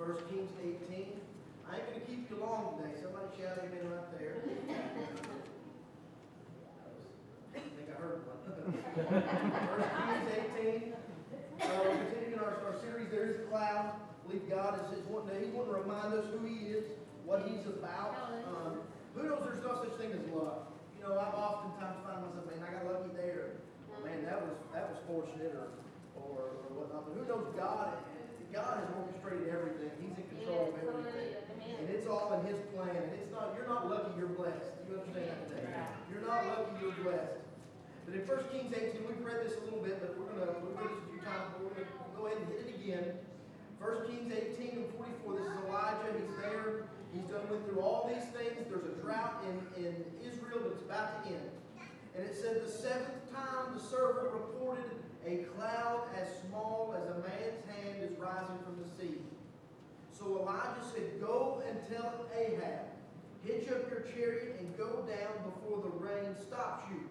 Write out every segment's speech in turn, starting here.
1 Kings 18. I ain't going to keep you long today. Somebody shout amen right there. I think I heard one. 1 Kings 18. We're continuing our series, There is a Cloud. I believe God is wanting to remind us who He is, what He's about. Who knows there's no such thing as luck? You know, I oftentimes find myself, man, I got lucky there. Man, that was fortunate or whatnot. But who knows God has orchestrated everything. He's in control of everything. And it's all in His plan. And it's not, you're not lucky, you're blessed. You understand that today? You're not lucky, you're blessed. But in 1 Kings 18, we've read this a little bit, but we've read this a few times, but we're going to go ahead and hit it again. 1 Kings 18 and 44, this is Elijah. He's there. He's went through all these things. There's a drought in Israel, but it's about to end. And it said, the seventh time the servant reported, a cloud as small as a man's hand is rising from the sea. So Elijah said, go and tell Ahab, hitch up your chariot and go down before the rain stops you.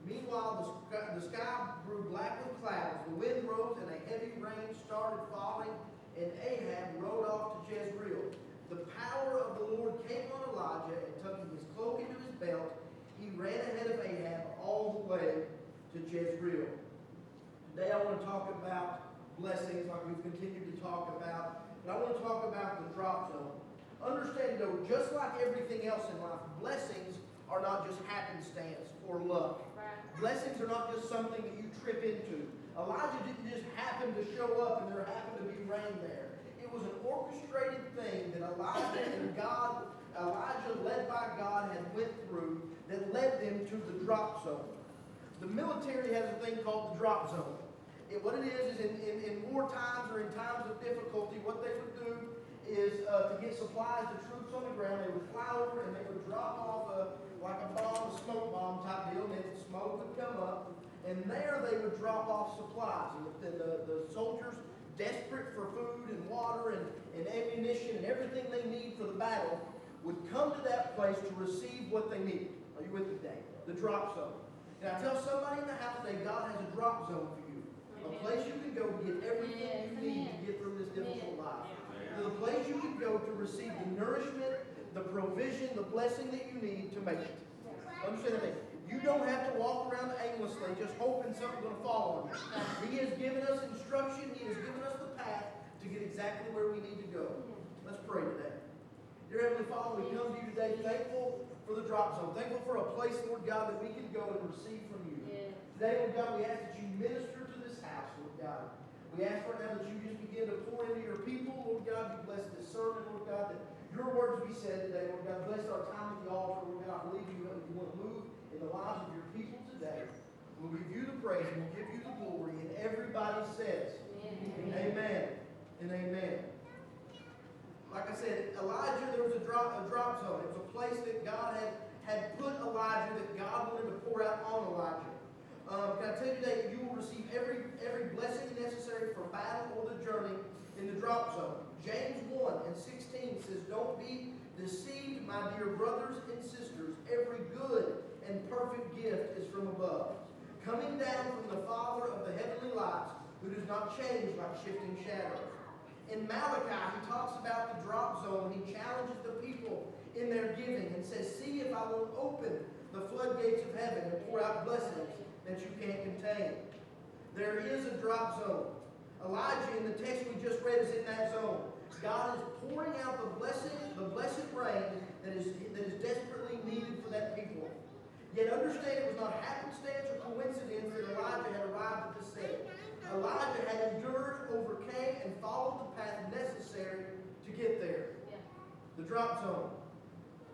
Meanwhile, the sky grew black with clouds. The wind rose and a heavy rain started falling, and Ahab rode off to Jezreel. The power of the Lord came on Elijah, and tucking his cloak into his belt, he ran ahead of Ahab all the way to Jezreel. Today I want to talk about blessings like we've continued to talk about. But I want to talk about the drop zone. Understand though, just like everything else in life, blessings are not just happenstance or luck. Right. Blessings are not just something that you trip into. Elijah didn't just happen to show up and there happened to be rain there. It was an orchestrated thing that Elijah, led by God, had went through that led them to the drop zone. The military has a thing called the drop zone. What it is in war times or in times of difficulty, what they would do is to get supplies to troops on the ground, they would fly over and they would drop off like a bomb, a smoke bomb type deal, and then the smoke would come up, and there they would drop off supplies. And the soldiers, desperate for food and water and ammunition and everything they need for the battle, would come to that place to receive what they need. Are you with me today? The drop zone. And I tell somebody in the house today, God has a drop zone for you. A place you can go to get everything you need to get through this difficult life. The place you can go to receive the nourishment, the provision, the blessing that you need to make it. Understand that thing. You don't have to walk around aimlessly just hoping something's going to fall on you. He has given us instruction. He has given us the path to get exactly where we need to go. Let's pray today. Dear Heavenly Father, we come to you today thankful for the drop zone. Thankful for a place, Lord God, that we can go and receive from you. Today, Lord God, we ask that you minister to this house, Lord God. We ask right now that you just begin to pour into your people, Lord God. You bless this sermon, Lord God, that your words be said today, Lord God. Bless our time at the altar, Lord God. I believe you want to move in the lives of your people today. We'll give you the praise and we'll give you the glory. And everybody says, amen and amen. Like I said, Elijah, there was a drop zone. It was a place that God had put Elijah, that God wanted to pour out on Elijah. Can I tell you today, you will receive every blessing necessary for battle or the journey in the drop zone. James 1 and 16 says, don't be deceived, my dear brothers and sisters. Every good and perfect gift is from above, coming down from the Father of the heavenly lights, who does not change like shifting shadows. In Malachi, he talks about the drop zone. He challenges the people in their giving and says, see if I won't open the floodgates of heaven and pour out blessings that you can't contain. There is a drop zone. Elijah, in the text we just read, is in that zone. God is pouring out the blessed rain that is desperately needed for that people. Yet understand it was not happenstance or coincidence that Elijah had arrived at the scene. Elijah had endured, overcame, and followed the path necessary to get there. The drop zone.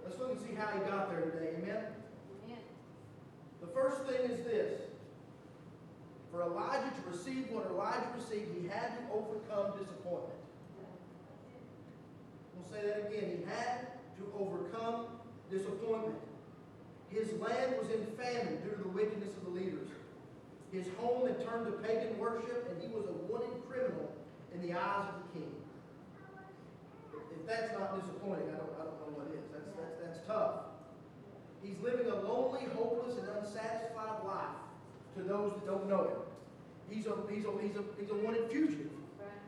Let's look and see how he got there today. Amen? The first thing is this. For Elijah to receive what Elijah received, he had to overcome disappointment. We'll say that again. He had to overcome disappointment. His land was in famine due to the wickedness of the leaders. His home had turned to pagan worship, and he was a wanted criminal in the eyes of the king. If that's not disappointing, I don't know what is. That's tough. He's living a lonely, hopeless, and unsatisfied life to those that don't know him. He's a wanted fugitive.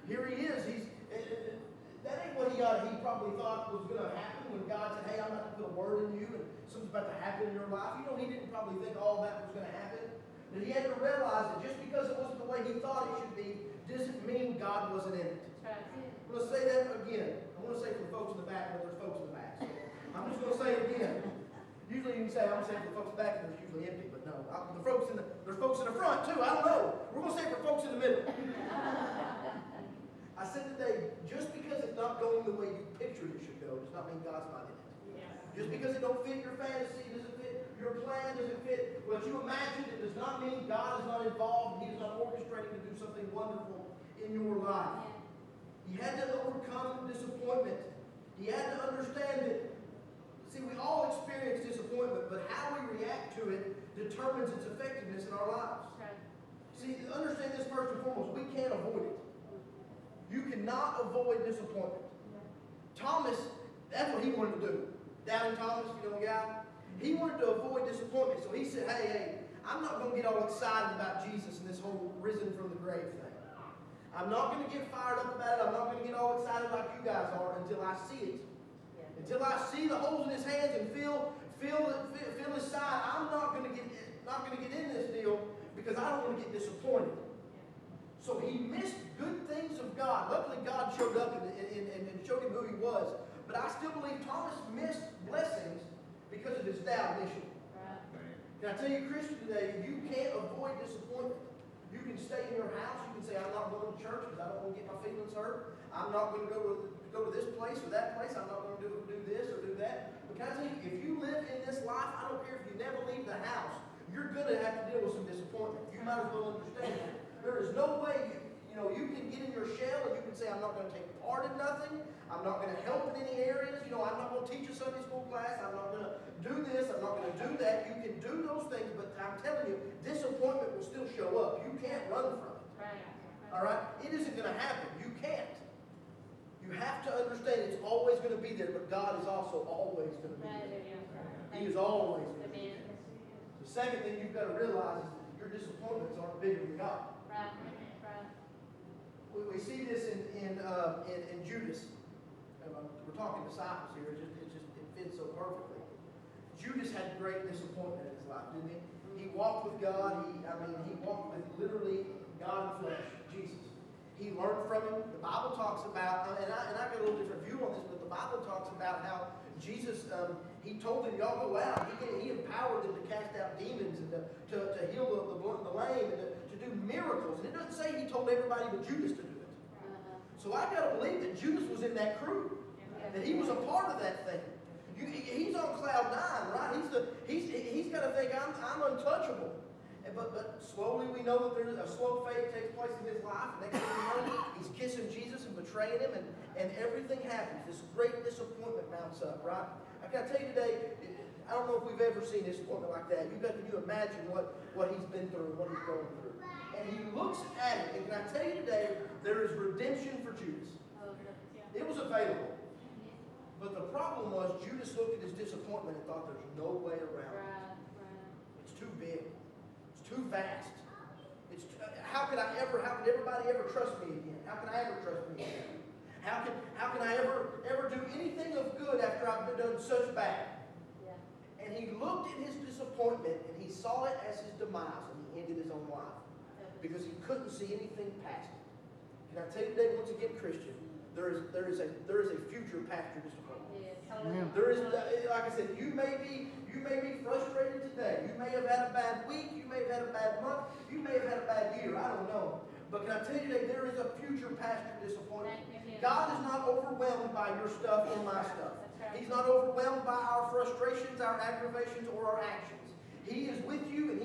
Here he is. That ain't what he probably thought was going to happen when God said, hey, I'm not going to put a word in you and something's about to happen in your life. You know, he didn't probably think all that was going to happen. But he had to realize that just because it wasn't the way he thought it should be, doesn't mean God wasn't in it. Right. I'm going to say that again. I want to say for the folks in the back, but there's folks in the back. So I'm just going to say it again. Usually you can say, I'm going to say it for the folks in the back, and there's usually empty. But no, there's folks in the front too. I don't know. We're going to say it for folks in the middle. I said today, just because it's not going the way you pictured it should go, does not mean God's not in it. Yeah. Just because it don't fit your fantasy, doesn't fit your plan, doesn't fit what you imagined, it does not mean God is not involved and He is not orchestrating to do something wonderful in your life. He had to overcome disappointment. He had to understand that, see, we all experience disappointment, but how we react to it determines its effectiveness in our lives. Right. See, understand this first and foremost, we can't avoid it. You cannot avoid disappointment. Thomas, that's what he wanted to do. Doubting Thomas, you know the guy? He wanted to avoid disappointment. So he said, hey, I'm not going to get all excited about Jesus and this whole risen from the grave thing. I'm not going to get fired up about it. I'm not going to get all excited like you guys are until I see it. Until I see the holes in his hands and feel his side. I'm not going to get in this deal because I don't want to get disappointed. So he missed good things of God. Luckily, God showed up and showed him who he was. But I still believe Thomas missed blessings because of his doubt initially. Right. Can I tell you, Christian, today, you can't avoid disappointment. You can stay in your house. You can say, I'm not going to church because I don't want to get my feelings hurt. I'm not going to go to this place or that place. I'm not going to do this or do that. But can I tell you, if you live in this life, I don't care if you never leave the house, you're going to have to deal with some disappointment. You might as well understand that. There is no way you can get in your shell and you can say, I'm not going to take part in nothing. I'm not going to help in any areas. I'm not going to teach a Sunday school class. I'm not going to do this. I'm not going to do that. You can do those things, but I'm telling you, disappointment will still show up. You can't run from it. Right. All right? It isn't going to happen. You can't. You have to understand it's always going to be there, but God is also always going to be there. He is always going to be there. The second thing you've got to realize is that your disappointments aren't bigger than God. Right. Right. We see this in Judas. We're talking disciples here. It fits so perfectly. Judas had great disappointment in his life, didn't he? He walked with God. He walked with literally God in flesh, Jesus. He learned from him. The Bible talks about, and I got a little different view on this, but the Bible talks about how Jesus, he told them, y'all go out. He empowered them to cast out demons and to heal the lame and to do miracles. And it doesn't say he told everybody but Judas to do it. So I've got to believe that Judas was in that crew, that he was a part of that thing. He's on cloud nine, right? He's got to think I'm untouchable. But slowly we know that there's a slow fade takes place in his life. And next thing you know, he's kissing Jesus and betraying him, and everything happens. This great disappointment mounts up, right? I got to tell you today, I don't know if we've ever seen disappointment like that. Can you imagine what he's been through and what he's going through? And he looks at it, and can I tell you today, there is redemption for Judas. It was available. But the problem was Judas looked at his disappointment and thought there's no way around it. It's too big. It's too vast. How could everybody ever trust me again? How can I ever trust me again? How can I ever do anything of good after I've done such bad? Yeah. And he looked at his disappointment and he saw it as his demise, and he ended his own life because he couldn't see anything past it. Can I tell you today, once again, Christian, there is a future past your disappointment. Yeah. There is, like I said, you may be frustrated today. You may have had a bad week. You may have had a bad month. You may have had a bad year. I don't know. But can I tell you today, there is a future past your disappointment. God is not overwhelmed by your stuff or my stuff. He's not overwhelmed by our frustrations, our aggravations, or our actions. He is with you, and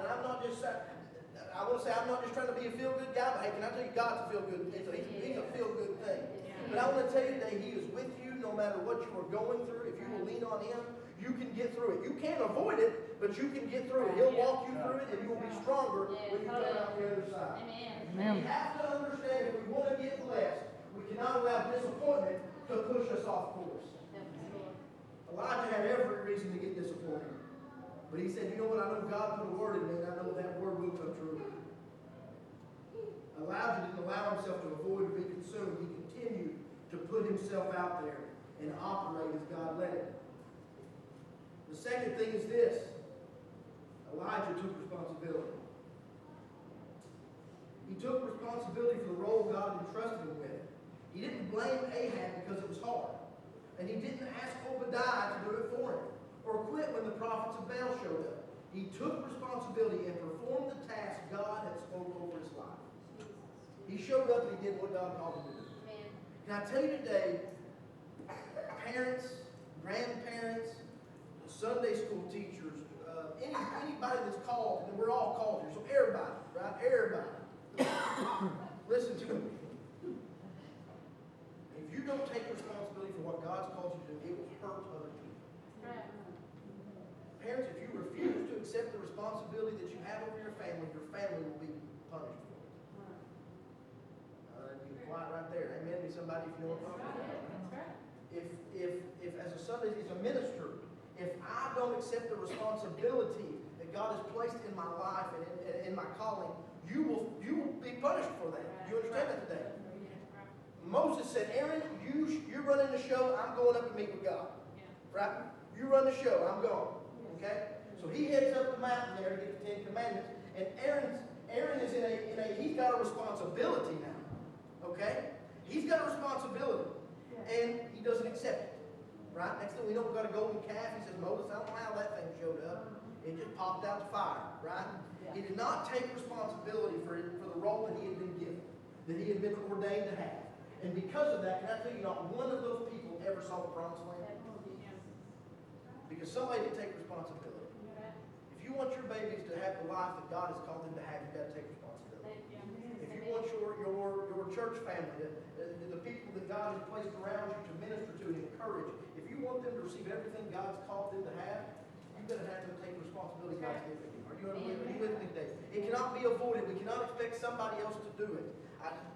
I'm not just. I want to say I'm not just trying to be a feel-good guy, but hey, can I tell you, God's a feel-good thing. He's a feel-good thing. But I want to tell you today, He is with you no matter what you are going through. If you will lean on Him, you can get through it. You can't avoid it, but you can get through it. He'll walk you through it, and you will be stronger when you come out the other side. Amen. We have to understand if we want to get blessed, we cannot allow disappointment to push us off course. Elijah had every reason to get disappointed. But he said, you know what, I know God put a word in me, and I know that word will come true. Elijah didn't allow himself to avoid or be consumed. He continued to put and operate as God led him. The second thing is this. Elijah took responsibility. He took responsibility for the role God entrusted him with. He didn't blame Ahab because it was hard. And he didn't ask Obadiah to do it for him, or quit when the prophets of Baal showed up. He took responsibility and performed the task God had spoken over his life. He showed up and he did what God called him to do. Can I tell you today, parents, grandparents, Sunday school teachers, anybody that's called, and we're all called here, so everybody, right? Everybody. Listen to me. If you don't take responsibility for what God's called you to do, it will hurt other people. Parents, if you refuse to accept the responsibility that you have over your family will be punished for it. You can quiet right there. Amen. Be somebody if you know what I'm talking about. If as a Sunday, as a minister, if I don't accept the responsibility that God has placed in my life and in my calling, you will be punished for that. Do you understand that today? Moses said, Aaron, you're running the show. I'm going up to meet with God. Right? You run the show. I'm going. Okay? So he heads up the mountain there to get the 10 Commandments. And Aaron is he's got a responsibility now. Okay? He's got a responsibility. And he doesn't accept it. Right? Next thing we know, we've got a golden calf. He says, Moses, I don't know how that thing showed up. It just popped out the fire. Right? He did not take responsibility for the role that he had been given, that he had been ordained to have. And because of that, can I tell you, not one of those people ever saw the promised land? Because somebody didn't take responsibility. If you want your babies to have the life that God has called them to have, you've got to take responsibility. If you want your church family, the people that God has placed around you to minister to and encourage, if you want them to receive everything God's called them to have, you've got to have them take responsibility God's given you. Are you with me today? It cannot be avoided. We cannot expect somebody else to do it.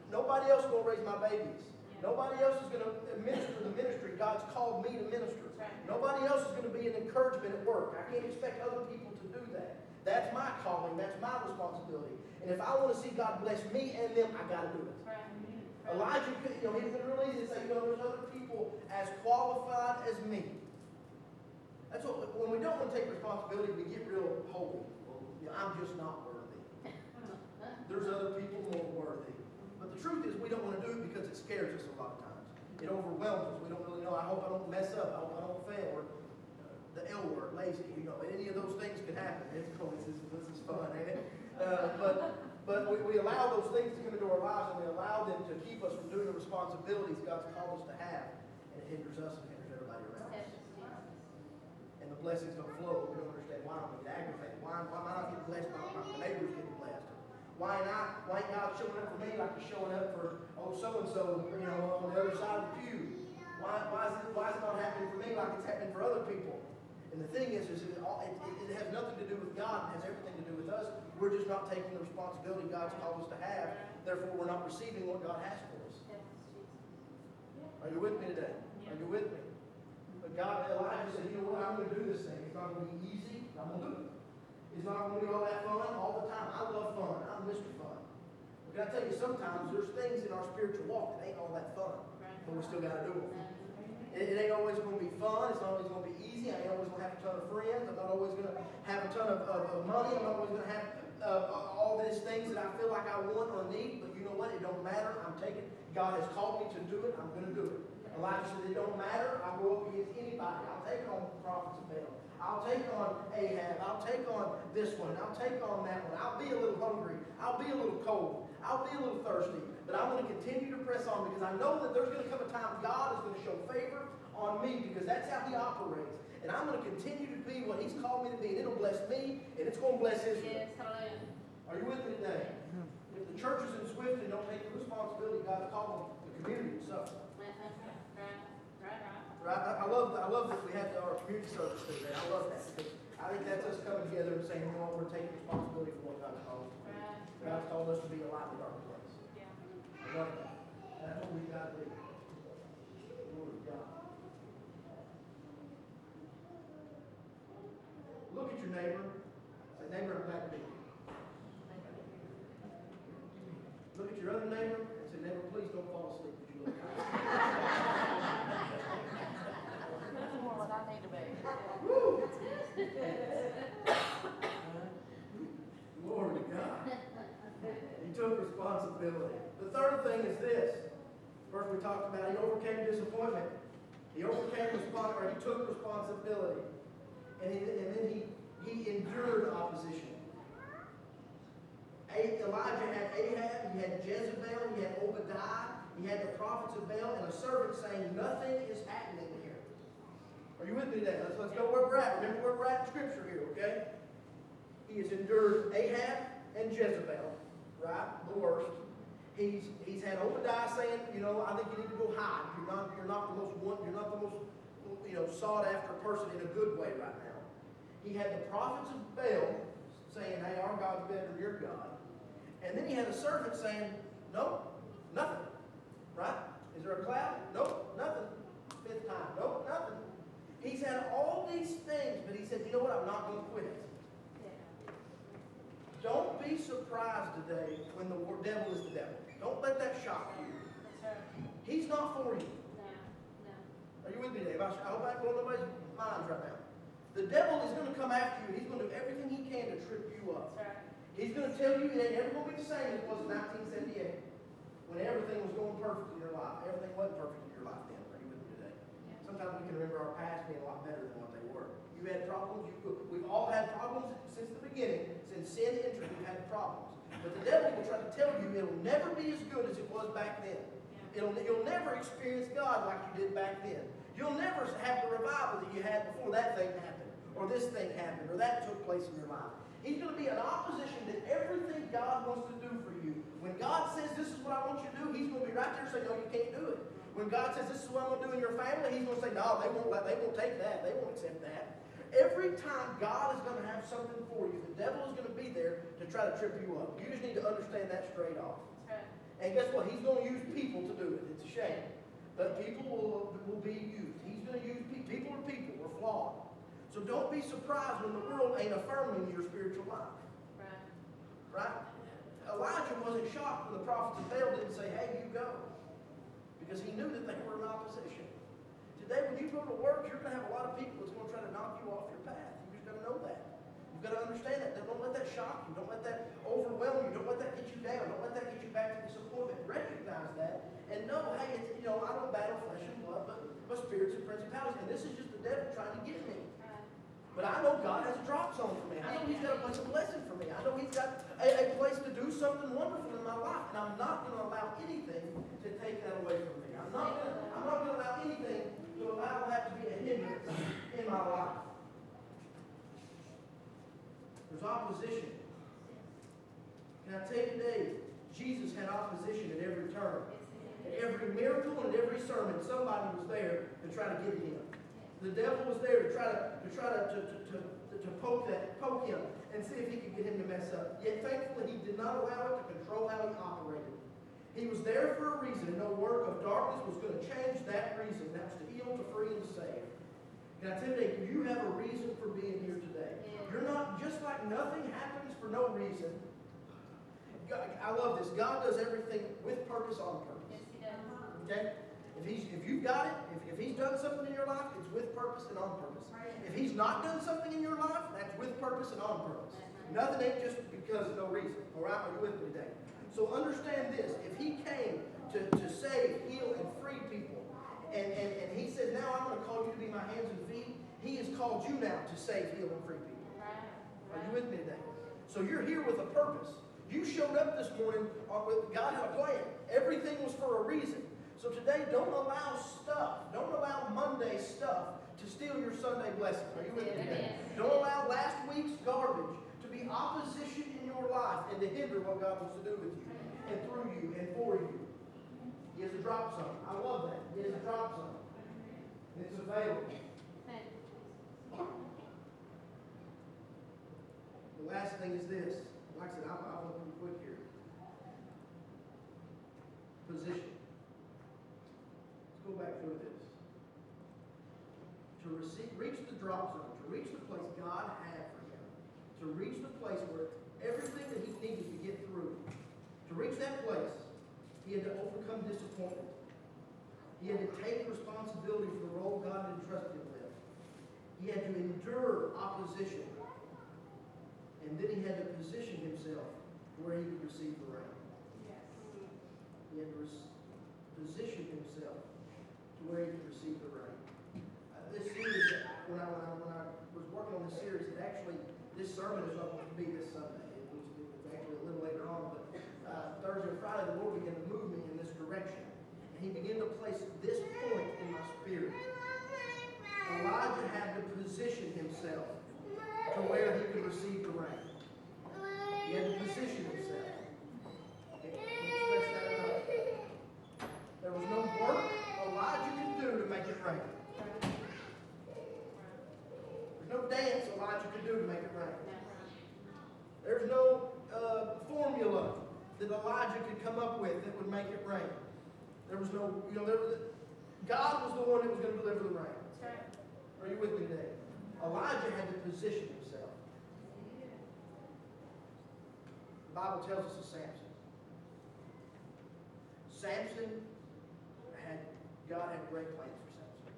Nobody else is going to raise my babies. Nobody else is going to minister the ministry God's called me to minister. Nobody else is going to be an encouragement at work. I can't expect other people to do that. That's my calling. That's my responsibility. And if I want to see God bless me and them, I got to do it. Elijah, he could really easy to say, there's other people as qualified as me. That's what, when we don't want to take responsibility, we get real holy. I'm just not worthy. There's other people more worthy. But the truth is, we don't want to do it because it scares us a lot of times. It overwhelms us. We don't really know. I hope I don't mess up. I hope I don't fail. Or the L word, lazy. Any of those things can happen. This is fun, ain't it? But we allow those things to come into our lives, and we allow them to keep us from doing the responsibilities God's called us to have. And it hinders us and hinders everybody around us. And the blessings don't flow. We don't understand why. We get aggravated. Why am I not getting blessed? My neighbor's getting blessed. Why ain't God showing up for me like He's showing up for so-and-so, on the other side of the pew? Why is it not happening for me like it's happening for other people? And the thing is it has nothing to do with God. It has everything to do with us. We're just not taking the responsibility God's called us to have. Therefore, we're not receiving what God has for us. Are you with me today? Are you with me? But Elijah said, you know what? I'm going to do this thing. It's not going to be easy. I'm going to do it. It's not going to be all that fun all the time. I love fun. I'm Mr. Fun. But can I tell you, sometimes there's things in our spiritual walk that ain't all that fun. But we still got to do them. It ain't always going to be fun. It's not always going to be easy. I ain't always going to have a ton of friends. I'm not always going to have a ton of money. I'm not always going to have all these things that I feel like I want or need. But you know what? It don't matter. God has called me to do it. I'm going to do it. Elijah said, it don't matter. I'll go up against anybody. I'll take on the prophets of Baal. I'll take on Ahab. I'll take on this one. I'll take on that one. I'll be a little hungry. I'll be a little cold. I'll be a little thirsty. But I'm going to continue to press on because I know that there's going to come a time God is going to show favor on me because that's how He operates. And I'm going to continue to be what He's called me to be. And it'll bless me and it's going to bless Israel. Yes, hallelujah. Are you with me today? If the churches in Swifton don't take the responsibility God's called them, the community will suffer. Right? I love that we have our community service today. I love that because I think that's us coming together and saying, we're taking responsibility for what God's called us to do. God's called us to be a light in a dark place. I love that. That's what we've got to do. Glory to God. Look at your neighbor. Say, neighbor, I'm glad to be here. Look at your other neighbor and say, neighbor, please don't fall asleep because you look tired. responsibility. The third thing is this. First we talked about he overcame disappointment. He overcame he took responsibility. And then he endured opposition. Elijah had Ahab, he had Jezebel, he had Obadiah, he had the prophets of Baal, and a servant saying, nothing is happening here. Are you with me today? Let's go where we're at. Remember where we're at in Scripture here, okay? He has endured Ahab and Jezebel, right? The worst. He's had Obadiah saying, I think you need to go hide. You're not the most sought after person in a good way right now. He had the prophets of Baal saying, hey, our God's better than your God. And then he had a servant saying, nope, nothing. Right? Is there a cloud? Nope, nothing. Fifth time, nope, nothing. He's had all these things, but he said, you know what, I'm not going to quit. Don't be surprised today when the devil is the devil. Don't let that shock you. He's not for you. Are you with me, Dave? I hope I ain't blowing nobody's minds right now. The devil is going to come after you. He's going to do everything he can to trip you up. He's going to tell you it ain't never going to be the same as it was in 1978 when everything was going perfect in your life. Everything wasn't perfect in your life then. Are you with me today? Sometimes we can remember our past being a lot better than what they were. You had problems. We've all had problems since the beginning. Since sin entered, we've had problems. But the devil will try to tell you it'll never be as good as it was back then. You'll never experience God like you did back then. You'll never have the revival that you had before that thing happened, or this thing happened, or that took place in your life. He's going to be in opposition to everything God wants to do for you. When God says, this is what I want you to do, he's going to be right there and say, no, you can't do it. When God says, this is what I'm going to do in your family, he's going to say, no, they won't take that. They won't accept that. Every time God is going to have something for you, the devil is going to be there to try to trip you up. You just need to understand that straight off. And guess what? He's going to use people to do it. It's a shame. But people will be used. He's going to use people. People are people. We're flawed. So don't be surprised when the world ain't affirming your spiritual life. Right? Elijah wasn't shocked when the prophets of Baal didn't say, hey, you go. Because he knew that they were in opposition. Today, when you go to work, you're going to have a lot of people that's going to try to knock you off your path. You just got to know that. You've got to understand that. Don't let that shock you. Don't let that overwhelm you. Don't let that get you down. Don't let that get you back to disappointment. Recognize that and know, hey, I don't battle flesh and blood, but spirits and principalities. And this is just the devil trying to get me. But I know God has a drop zone for me. I know he's got a place of blessing for me. I know he's got a place to do something wonderful in my life. And I'm not going to allow anything to take that away from me. I'm not going to allow anything to allow that to be a hindrance in my life. There's opposition. Can I tell you today, Jesus had opposition at every turn. At every miracle and at every sermon, somebody was there to try to get him. The devil was there to try to poke him and see if he could get him to mess up. Yet thankfully he did not allow it to control how he operated. He was there for a reason, and no work of darkness was going to change that reason. That was to heal, to free, and to save. Can I tell you today, you have a reason for being here today. You're not, just like nothing happens for no reason. God, I love this. God does everything with purpose, on purpose. Yes, he does. Okay? If you've got it, if he's done something in your life, it's with purpose and on purpose. If he's not done something in your life, that's with purpose and on purpose. Nothing ain't just because of no reason. All right? Are you with me today? So understand this. If he came to save, heal, and free people, and he says, now I'm going to call you to be my hands and feet, he has called you now to save, heal, and free people. Are you with me today? So you're here with a purpose. You showed up this morning with God had a plan. Everything was for a reason. So today, don't allow Monday stuff to steal your Sunday blessing. Are you with me today? Don't allow last week's garbage to be opposition in your life and to hinder what God wants to do with you and through you and for you. He has a drop zone. I love that. He has a drop zone. And it's available. The last thing is this. Like I said, I'll go pretty quick here. Position. Let's go back through this. To reach the drop zone, to reach the place God had for him, to reach the place where everything that he needed to get through, to reach that place, he had to overcome disappointment. He had to take responsibility for the role God had entrusted him with. He had to endure opposition. And then he had to position himself where he could receive the rain. He had to position himself to where he could receive the rain. This series, when I was working on this series, this sermon is not going to be this Sunday. It's actually a little later on, but Thursday and Friday, the Lord began to move me in this direction. And He began to place this point in my spirit. Elijah had to position himself to where he could receive the rain. He had to position himself. Okay, can't stress that enough. There was no work Elijah could do to make it rain. There's no dance Elijah could do to make it rain. There's no formula that Elijah could come up with that would make it rain. There was no, God was the one that was going to deliver the rain. Are you with me today? Elijah had to position himself. The Bible tells us of Samson. God had great plans for Samson.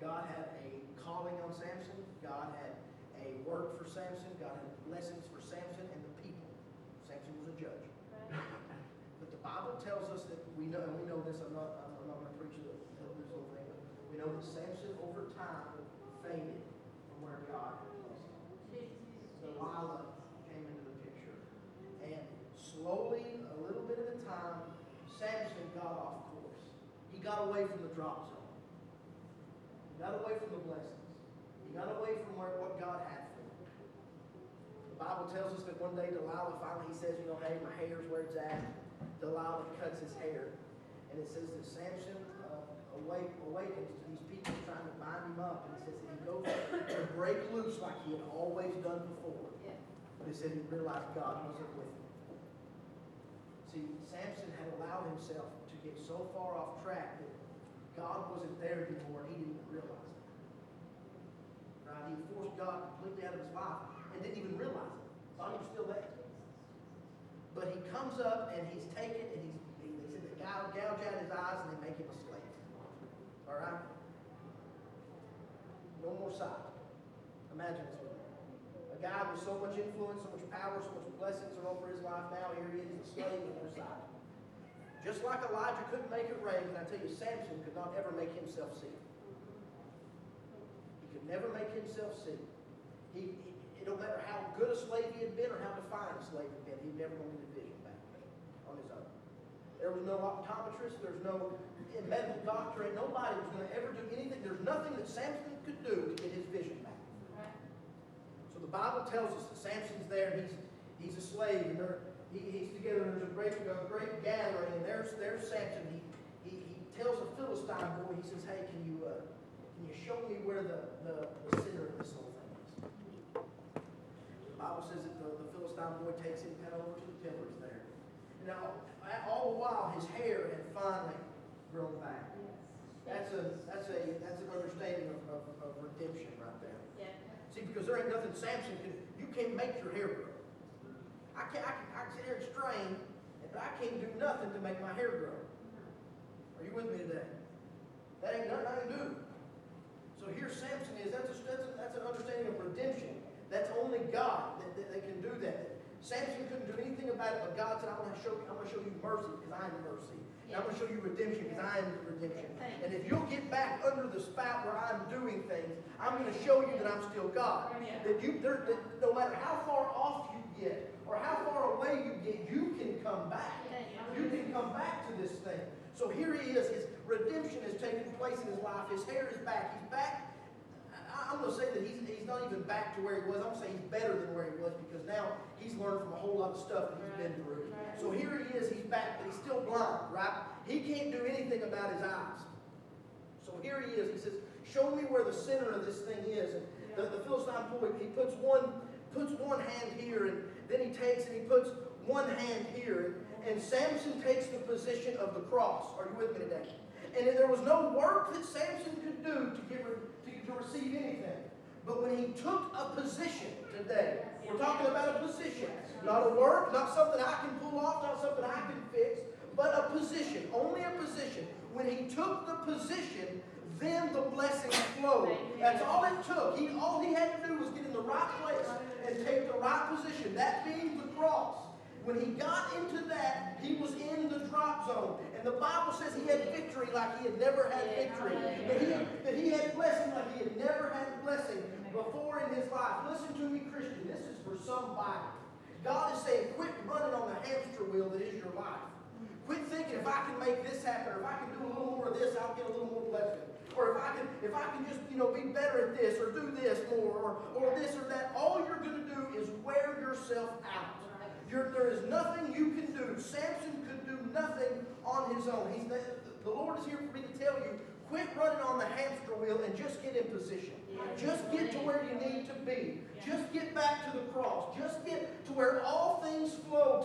God had a calling on Samson. God had a work for Samson. God had blessings for Samson and the people. Samson was a judge. But the Bible tells us that we know this. I'm not going to preach this whole thing, but we know that Samson over time faded from where God had placed him. Delilah came into the picture, and slowly, a little bit at a time, Samson got off course. He got away from the drop zone. He got away from the blessings. He got away from what God had for him. The Bible tells us that one day Delilah finally, he says, hey, my hair's where it's at. Delilah cuts his hair. And it says that Samson awakens to these people trying to bind him up. And it says that he goes to break loose like he had always done before. But it said he realized God wasn't with him. See, Samson had allowed himself to get so far off track that God wasn't there anymore and he didn't even realize it. Right? He forced God completely out of his life and didn't even realize it. Thought he was still there. But he comes up and he's taken and they said they gouge out his eyes and they make him a slave. All right? No more sight. Imagine this with me. A guy with so much influence, so much power, so much blessings are over his life now. Here he is, a slave with no sight. Just like Elijah couldn't make it rain, and I tell you, Samson could not ever make himself see. He could never make himself see. It don't matter how good a slave he had been or how defiant a slave had been, he'd never going to get a vision back on his own. There was no optometrist, there's no medical doctor, and nobody was going to ever do anything. There's nothing that Samson could do to get his vision back. So the Bible tells us that Samson's there, and he's a slave, and he's together, and there's a great gathering, and there's Samson. He tells a Philistine boy, he says, hey, can you show me where the center of this whole thing is? The Bible says that the Philistine boy takes him kind of over to the pillars there. Now, all the while, his hair had finally grown back. That's an understanding of redemption right there. Yeah. See, because there ain't nothing Samson you can't make your hair grow. I can sit here and strain, but I can't do nothing to make my hair grow. Are you with me today? That ain't nothing I can do. So here Samson is. That's an understanding of redemption. That's only God that can do that. Samson couldn't do anything about it, but God said, I'm going to show you mercy because I am mercy. And I'm going to show you redemption because I am redemption. And if you'll get back under the spout where I'm doing things, I'm going to show you that I'm still God. That no matter how far off you get or how far away you get, you can come back. You can come back to this thing. So here he is. His redemption has taken place in his life. His hair is back. He's back. I'm going to say that he's not even back to where he was. I'm going to say he's better than where he was because now he's learned from a whole lot of stuff that he's been through. So here he is. He's back, but he's still blind, right? He can't do anything about his eyes. So here he is. He says, show me where the center of this thing is. And the Philistine boy, he puts one hand here, and then he takes and he puts one hand here. And Samson takes the position of the cross. Are you with me today? And there was no work that Samson could do to receive anything. But when he took a position today, we're talking about a position. Not a work, not something I can pull off, not something I can fix, but a position. Only a position. When he took the position, then the blessings flowed. That's all it took. All he had to do was get in the right place and take the right position. That being the cross. When he got into that, he was in the drop zone. And the Bible says he had victory like he had never had victory. That he had blessing like he had never had blessing before in his life. Listen to me, Christian. This is for somebody. God is saying, quit running on the hamster wheel that is your life. Quit thinking, if I can make this happen, or if I can do a little more of this, I'll get a little more blessing. Or if I can just, be better at this, or do this more, or this or that. All you're going to do is wear yourself out. There is nothing you can do. Samson could do nothing on his own. The Lord is here for me to tell you, quit running on the hamster wheel and just get in position. Just get to where you need to be. Just get back to the cross. Just get to where all things flow